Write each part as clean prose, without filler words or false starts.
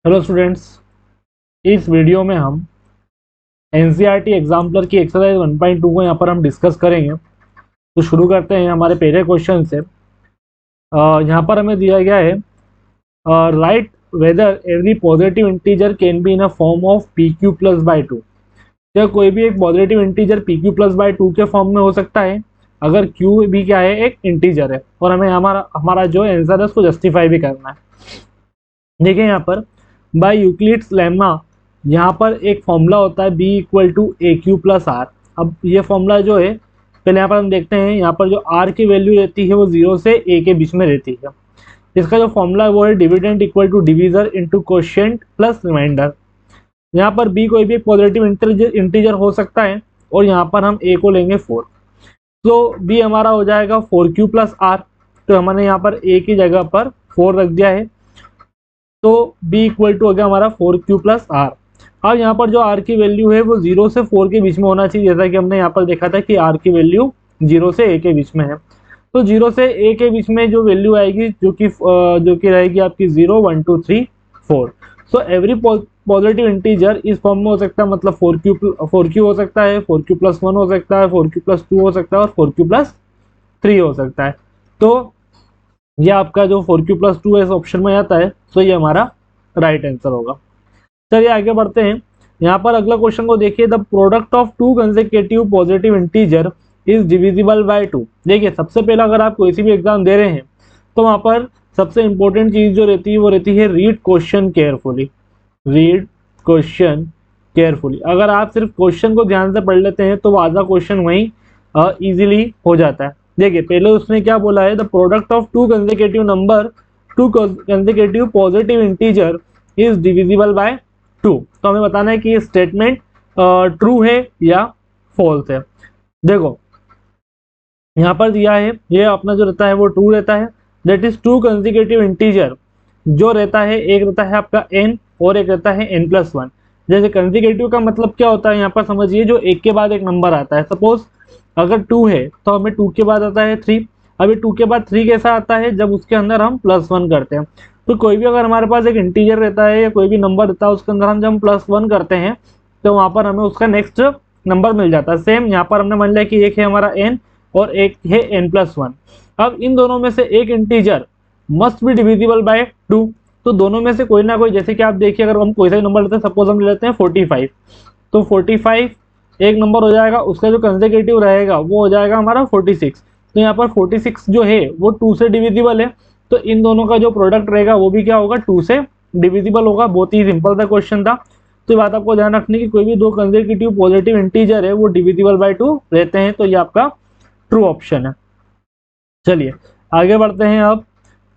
Hello students, इस video में हम एनसीईआरटी एग्जाम्पलर की एक्सरसाइज 1.2 को यहाँ पर हम डिस्कस करेंगे। तो शुरू करते हैं हमारे पहले क्वेश्चन से। यहाँ पर हमें दिया गया है write whether every positive integer can be in a form of p q plus by two. क्या कोई भी एक positive integer p q plus by two के फॉर्म में हो सकता है अगर क्यू भी क्या है, एक इंटीजर है, और हमें हमारा हमारा जो आंसर है उसको जस्टिफाई भी करना है। देखिए यहाँ पर बाय यूक्लिड्स लेम्मा यहाँ पर एक फॉर्मूला होता है b equal to a q plus r. अब ये फॉर्मूला जो है, पहले यहाँ पर हम देखते हैं, यहाँ पर जो r की वैल्यू रहती है वो 0 से a के बीच में रहती है। इसका जो फॉर्मूला है वो है dividend equal to divisor into quotient plus remainder. यहाँ पर b कोई भी एक पॉजिटिव इंटीजर हो सकता है और यहाँ पर हम a को लेंगे 4। तो b हमारा हो जाएगा 4q प्लस आर। तो हमने यहाँ पर a की जगह पर 4 रख दिया है, तो b इक्वल टू हो गया हमारा 4q प्लस आर। अब यहाँ पर जो r की वैल्यू है वो 0 से 4 के बीच में होना चाहिए, जैसा कि हमने यहाँ पर देखा था कि r की वैल्यू 0 से a के बीच में है। तो 0 से a के बीच में जो वैल्यू आएगी जो कि रहेगी आपकी 0 1 2 3 4। सो एवरी पॉजिटिव इंटीजर इस फॉर्म में हो सकता है, मतलब 4q हो सकता है, 4q प्लस 1 हो सकता है, 4q प्लस 2 हो सकता है और 4q प्लस 3 हो सकता है। तो ये आपका जो 4q प्लस 2 इस ऑप्शन में आता है, तो ये हमारा राइट आंसर होगा। चलिए आगे बढ़ते हैं। यहाँ पर अगला क्वेश्चन को देखिए, the product of to consecutive positive integer is divisible by 2। देखिए सबसे पहला, अगर आप कोई सी भी एग्जाम दे रहे हैं तो वहाँ पर सबसे इंपॉर्टेंट चीज जो रहती है वो रहती है read question carefully. Read question carefully. अगर आप सिर्फ क्वेश्चन को ध्यान से पढ़ लेते हैं तो वो आधा क्वेश्चन वहीं इजीली हो जाता है। देखिए पहले उसने क्या बोला है, the product of to consecutive positive integer is divisible by 2। तो हमें बताना है कि ये स्टेटमेंट ट्रू है या फॉल्स है। देखो यहाँ पर दिया है, ये अपना जो रहता है वो ट्रू रहता है। That is to consecutive integer जो रहता है, एक रहता है आपका n और एक रहता है n प्लस 1। जैसे कंसेक्यूटिव का मतलब क्या होता है, यहाँ पर समझिए जो एक के बाद एक नंबर आता है। सपोज अगर 2 है तो हमें 2 के बाद आता है 3। अभी 2 के बाद 3 कैसा आता है, जब उसके अंदर हम प्लस 1 करते हैं। तो कोई भी अगर हमारे पास एक इंटीजर रहता है या कोई भी नंबर रहता है, उसके अंदर हम जब प्लस 1 करते हैं तो वहां पर हमें उसका नेक्स्ट नंबर मिल जाता है। सेम यहाँ पर हमने मान लिया कि एक है हमारा n और एक है n प्लस 1। अब इन दोनों में से एक integer must be divisible by 2। तो दोनों में से कोई ना कोई, जैसे कि आप देखिए अगर हम कोई सा नंबर लेते हैं, सपोज हम ले लेते हैं 45। तो 45 एक नंबर हो जाएगा, उसका जो कंसेक्यूटिव रहेगा वो हो जाएगा हमारा 46। तो यहाँ पर 46 जो है वो 2 से डिविजिबल है, तो इन दोनों का जो प्रोडक्ट रहेगा वो भी क्या होगा, 2 से डिविजिबल होगा। बहुत ही सिंपल सा क्वेश्चन था। तो ये बात आपको ध्यान रखनी की कोई भी दो कंसेक्यूटिव पॉजिटिव इंटीजर है वो डिविजिबल बाय 2 रहते हैं, तो ये आपका ट्रू ऑप्शन है। चलिए आगे बढ़ते हैं। अब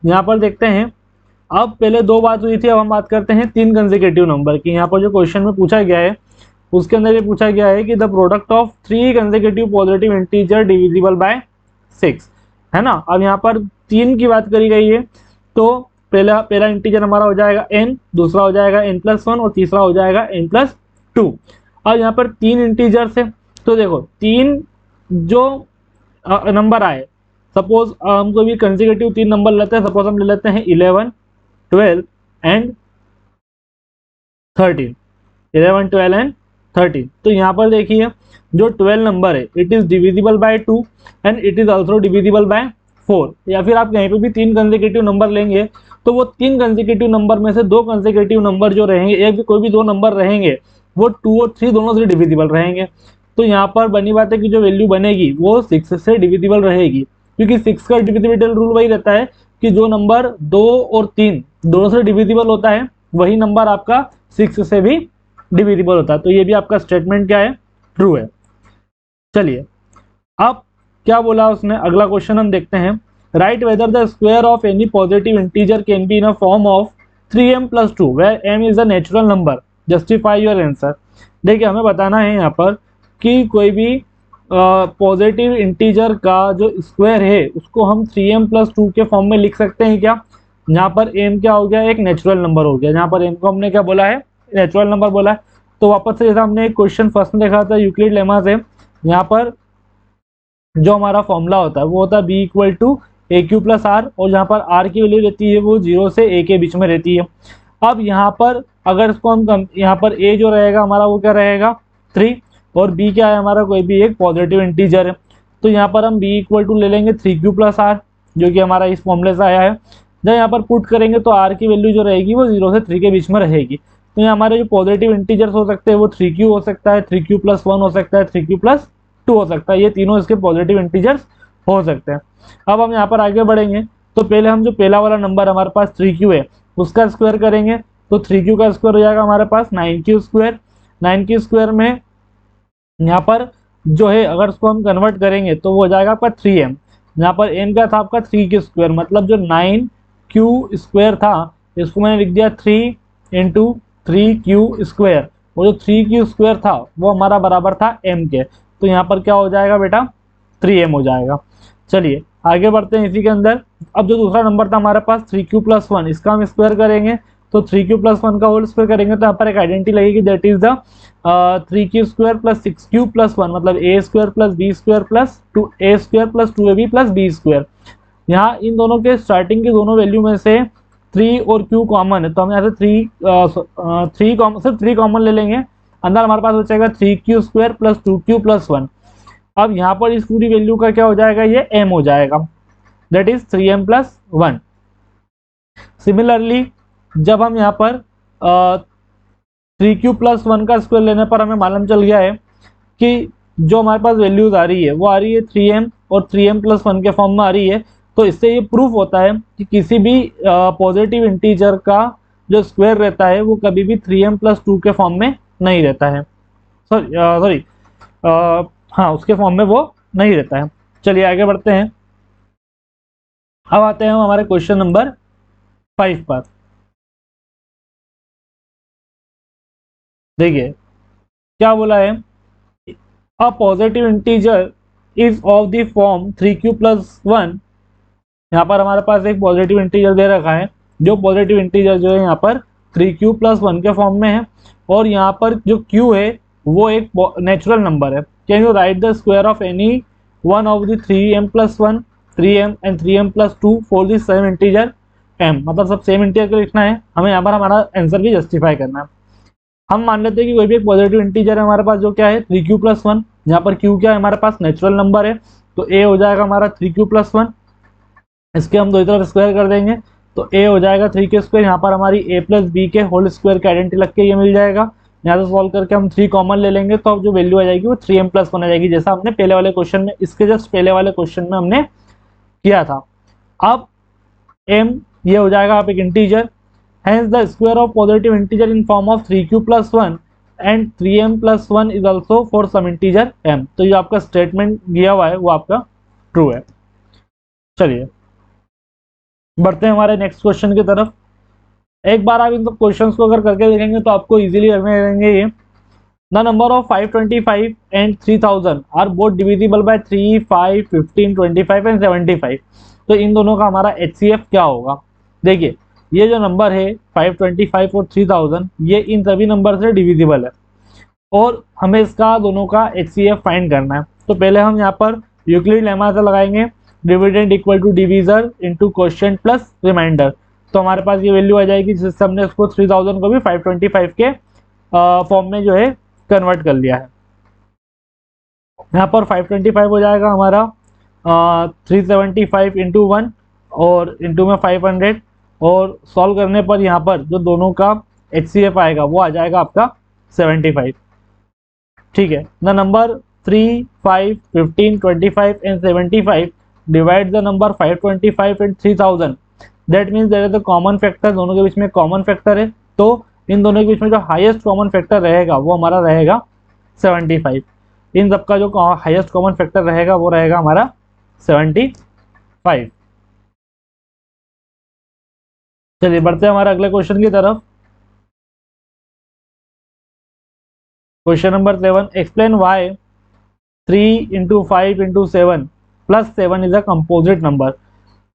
यहाँ पर देखते हैं, अब पहले दो बात हुई थी, अब हम बात करते हैं तीन कंसेक्यूटिव नंबर की। यहाँ पर जो क्वेश्चन में पूछा गया है उसके अंदर ये पूछा गया है कि the product of 3 consecutive positive integer divisible by 6, है ना। अब यहाँ पर 3 की बात करी गई है, तो पहला इंटीजर हमारा हो जाएगा n, दूसरा हो जाएगा n प्लस 1 और तीसरा हो जाएगा n प्लस 2। अब यहाँ पर 3 इंटीजर्स है, तो देखो 3 जो नंबर आए, सपोज हम कोई भी कंसेक्यूटिव 3 नंबर लेते हैं, सपोज हम ले लेते हैं 11 12 एंड 13। 11 12 एंड 13। तो यहाँ पर देखिए जो 12 नंबर है it is divisible by 2 and it is also divisible by 4। या फिर आप कहीं पे भी 3 कंसेक्यूटिव नंबर लेंगे तो वो 3 कंसेक्यूटिव नंबर में से 2 कंसेक्यूटिव नंबर जो रहेंगे, एक भी कोई भी 2 नंबर रहेंगे, वो 2 और 3 दोनों से डिविजिबल रहेंगे। तो यहाँ पर बनी बात है कि जो वैल्यू बनेगी वो 6 से डिविजिबल रहेगी, क्योंकि 6 का डिविजिबल रूल वही रहता है कि जो नंबर 2 और 3 दोनों से डिविजिबल होता है वही नंबर आपका 6 से भी डिविजिबल होता है। तो ये भी आपका स्टेटमेंट क्या है, ट्रू है। चलिए अब क्या बोला उसने, अगला क्वेश्चन हम देखते हैं। Write whether the square of any positive integer can be in a form of 3m plus 2 where m is a natural number, justify your answer. देखिए हमें बताना है यहाँ पर कि कोई भी पॉजिटिव इंटीजर का जो स्क्वायर है उसको हम 3m प्लस 2 के फॉर्म में लिख सकते हैं क्या। यहाँ पर m क्या हो गया, एक नेचुरल नंबर हो गया। यहाँ पर m को हमने क्या बोला है, नेचुरल नंबर बोला है। तो वापस से जैसा हमने एक क्वेश्चन फर्स्ट में देखा था यूक्लिड लेमा से, यहाँ पर जो हमारा फॉर्मूला होता है वो होता है b equal to a q plus r, और जहाँ पर r की वैल्यू रहती है वो 0 से a के बीच में रहती है। अब यहाँ पर अगर इसको हम यहाँ पर a जो रहेगा हमारा वो क्या रहेगा 3, और b क्या है हमारा, कोई भी एक पॉजिटिव इंटीजर है। तो यहाँ पर हम b इक्वल टू ले लेंगे 3q प्लस r, जो कि हमारा इस फॉर्मूले से आया है। जब यहाँ पर पुट करेंगे तो r की वैल्यू जो रहेगी वो 0 से 3 के बीच में रहेगी। तो यहाँ हमारे जो पॉजिटिव इंटीजर्स हो सकते हैं वो 3q हो सकता है, 3q प्लस 1 हो सकता है, 3q प्लस 2 हो सकता है। ये तीनों इसके पॉजिटिव इंटीजर्स हो सकते हैं। अब हम यहाँ पर आगे बढ़ेंगे तो पहले हम जो पहला वाला नंबर हमारे पास 3q है उसका स्क्वायर करेंगे। तो 3q का स्क्वायर हो जाएगा हमारे पास 9q स्क्वायर। 9q स्क्वायर में यहाँ पर जो है अगर उसको हम कन्वर्ट करेंगे तो वो हो जाएगा आपका 3m। यहाँ पर m का था आपका 3q स्क्वायर, मतलब जो 9q स्क्वायर था इसको मैंने लिख दिया 3 इंटू 3q स्क्वायर। वो जो 3q स्क्वायर था वो हमारा बराबर था m के। तो यहाँ पर क्या हो जाएगा बेटा 3m हो जाएगा। चलिए आगे बढ़ते हैं इसी के अंदर। अब जो दूसरा नंबर था हमारे पास 3q प्लस 1, इसका हम स्क्वायर करेंगे। तो 3q प्लस 1 का होल स्क्वायर करेंगे तो यहाँ पर एक आइडेंटिटी लगेगी, that is the 3q square plus 6q plus 1, मतलब a square plus b square plus 2a square plus 2ab plus b square. यहाँ इन दोनों के स्टार्टिंग की दोनों वैल्यू में से 3 और q कॉमन है, तो हम यहाँ से 3 कॉमन ले लेंगे। अंदर हमारे पास बचेगा 3q square plus 2q plus 1। अब यहाँ पर इस पूरी वैल्यू का क्या हो जाएगा, ये m हो जाएगा, that is 3m plus 1। Similarly जब हम यहाँ पर 3q प्लस 1 का स्क्वायर लेने पर हमें मालूम चल गया है कि जो हमारे पास वैल्यूज आ रही है वो आ रही है 3m और 3m प्लस 1 के फॉर्म में आ रही है। तो इससे ये प्रूफ होता है कि किसी भी पॉजिटिव इंटीजर का जो स्क्वायर रहता है वो कभी भी 3m प्लस 2 के फॉर्म में नहीं रहता है। सॉरी हाँ, उसके फॉर्म में वो नहीं रहता है। चलिए आगे बढ़ते हैं। अब आते हैं हम हमारे क्वेश्चन नंबर 5 पर। देखिए क्या बोला है, a positive integer is of the form 3q plus 1। यहाँ पर हमारे पास एक पॉजिटिव इंटीजर दे रखा है, जो पॉजिटिव इंटीजर जो है यहाँ पर 3q प्लस 1 के फॉर्म में है, और यहाँ पर जो q है वो एक नेचुरल नंबर है। Can you right the square of any one of the 3m plus 1, 3m and 3m plus 2 for the same integer m, मतलब सब सेम इंटीजर को लिखना है हमें, यहाँ पर हमारा आंसर भी जस्टिफाई करना है। हम मान लेते हैं कि कोई भी एक पॉजिटिव इंटीजर है हमारे पास जो क्या है 3q प्लस 1। यहाँ पर q क्या है हमारे पास नेचुरल नंबर है, तो a हो जाएगा हमारा 3q प्लस 1। इसके हम दो तरफ स्क्वायर कर देंगे तो a हो जाएगा 3q स्क्वायर। यहाँ पर हमारी a प्लस बी के होल स्क्वायर की आइडेंटिटी लग के ये मिल जाएगा। यहाँ से सॉल्व करके हम 3 कॉमन ले लेंगे तो अब जो वैल्यू आ जाएगी वो 3m प्लस 1 आ जाएगी, जैसा हमने पहले वाले क्वेश्चन में, इसके जस्ट पहले वाले क्वेश्चन में हमने किया था। अब m ये हो जाएगा आप एक integer, hence the square of positive integer in form of 3q plus 1 and 3m plus 1 is also for some integer m। तो ये आपका स्टेटमेंट दिया हुआ है वो आपका ट्रू है। चलिए बढ़ते हैं हमारे नेक्स्ट क्वेश्चन की तरफ। एक बार आप इन सब क्वेश्चंस को अगर करके देखेंगे तो आपको इजीली लगने लगेंगे ये। The number of 525 and 3000 are both divisible by 3, 5, 15, 25 and 75। तो इन दोनों का हमारा HCF क्या होगा। देखिए ये जो नंबर है 525 और 3000 ये इन सभी नंबर से डिविजिबल है और हमें इसका दोनों का HCF फाइंड करना है। तो पहले हम यहाँ पर यूक्लिड लेमा से लगाएंगे, dividend equal to divisor into quotient plus remainder. तो हमारे पास ये वैल्यू आ जाएगी जिससे हमने उसको 3000 को भी 525 के फॉर्म में जो है कन्वर्ट कर लिया है। यहाँ पर 525 हो जाएगा हमारा 375 इंटू 1 और इंटू में 500, और सॉल्व करने पर यहाँ पर जो दोनों का HCF आएगा वो आ जाएगा आपका 75। ठीक है, the number 3, 5, 15, 25 and 75 divide the number 525 and 3000, that means there is the common factor, दोनों के बीच में कॉमन फैक्टर है। तो इन दोनों के बीच में जो हाईएस्ट कॉमन फैक्टर रहेगा वो हमारा रहेगा 75। इन सबका जो हाईएस्ट कॉमन फैक्टर रहेगा वो रहेगा हमारा 75। चलिए बढ़ते हैं हमारे अगले क्वेश्चन की तरफ। Question number 7, explain why 3 into 5 into 7 plus 7 is a composite number.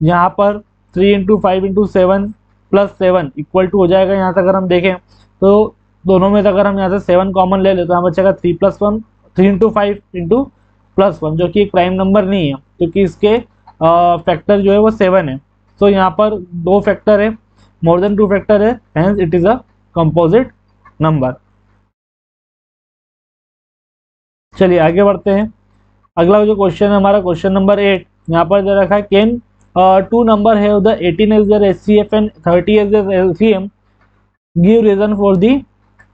यहाँ पर 3 into 5 into 7 plus 7 equal to हो जाएगा, यहाँ से अगर हम देखें तो दोनों में से अगर हम यहाँ से 7 कॉमन ले लेते तो यहाँ बचेगा 3 प्लस 1, 3 इंटू 5 इंटू प्लस 1, जो कि एक प्राइम नंबर नहीं है क्योंकि इसके फैक्टर जो है वो 7 है। तो यहाँ पर दो फैक्टर है, मोर देन 2 फैक्टर है, hence it is a composite number. चलिए आगे बढ़ते हैं। अगला जो क्वेश्चन है हमारा क्वेश्चन नंबर 8, यहाँ पर दे रखा है can two number have the 18 as their HCF and 30 as their LCM, give reason for the.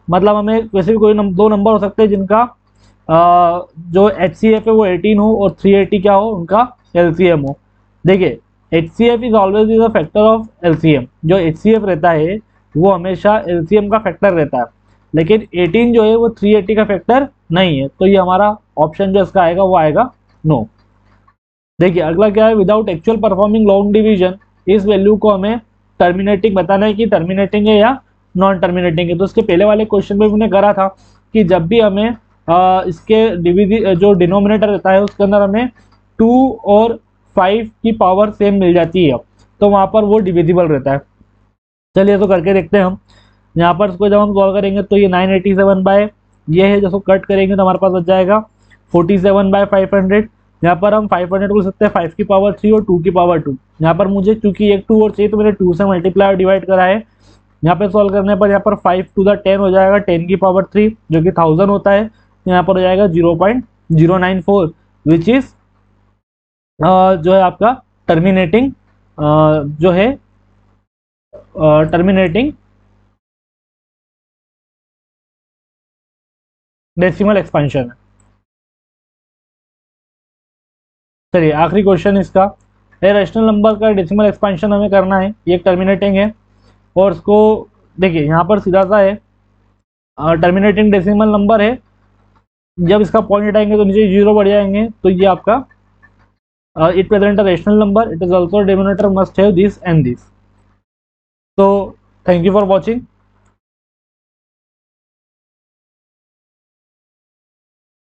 मतलब हमें वैसे भी कोई दो नंबर हो सकते हैं जिनका जो एचसीएफ है वो 18 हो और 380 क्या हो उनका एलसीएम हो। देखिए HCF is always is a factor of LCM, जो एचसीएफ रहता है वो हमेशा एलसीएम का फैक्टर रहता है, लेकिन 18 जो है वो 380 का फैक्टर नहीं है। तो ये हमारा ऑप्शन जो इसका आएगा वो आएगा नो। देखिए अगला क्या है, without actual performing long division, इस वैल्यू को हमें टर्मिनेटिंग बताना है कि टर्मिनेटिंग है या नॉन टर्मिनेटिंग है। तो इसके पहले वाले क्वेश्चन में मैंने करा था कि जब भी हमें इसके जो डिनोमिनेटर रहता है उसके अंदर हमें 2 और 5 की पावर सेम मिल जाती है तो वहां पर वो डिविजिबल रहता है। चलिए तो करके देखते हैं हम। यहाँ पर इसको जब हम सॉल्व करेंगे तो ये 987 बाय ये है, जिसको कट करेंगे तो हमारे पास बच जाएगा 47 बाय 500। यहाँ पर हम 500 को सकते हैं 5 की पावर 3 और 2 की पावर 2। यहाँ पर मुझे चूंकि एक 2 और चाहिए तो मैंने 2 से मल्टीप्लाई और डिवाइड करा है। यहाँ पे सॉल्व करने पर यहाँ पर 5 टू द 10 हो जाएगा, 10 की पावर 3 जो कि 1000 होता है। यहाँ पर हो जाएगा 0.094 विच इज जो है आपका टर्मिनेटिंग जो है टर्मिनेटिंग डेसिमल एक्सपेंशन है। चलिए आखिरी क्वेश्चन इसका है, रेशनल नंबर का डेसिमल एक्सपेंशन हमें करना है, ये टर्मिनेटिंग है और इसको देखिए यहाँ पर सीधा सा है टर्मिनेटिंग डेसिमल नंबर है, जब इसका पॉइंट हटाएंगे तो नीचे जीरो बढ़ जाएंगे तो ये आपका it present a rational number, it is also denominator must have this and this. तो थैंक यू फॉर वॉचिंग।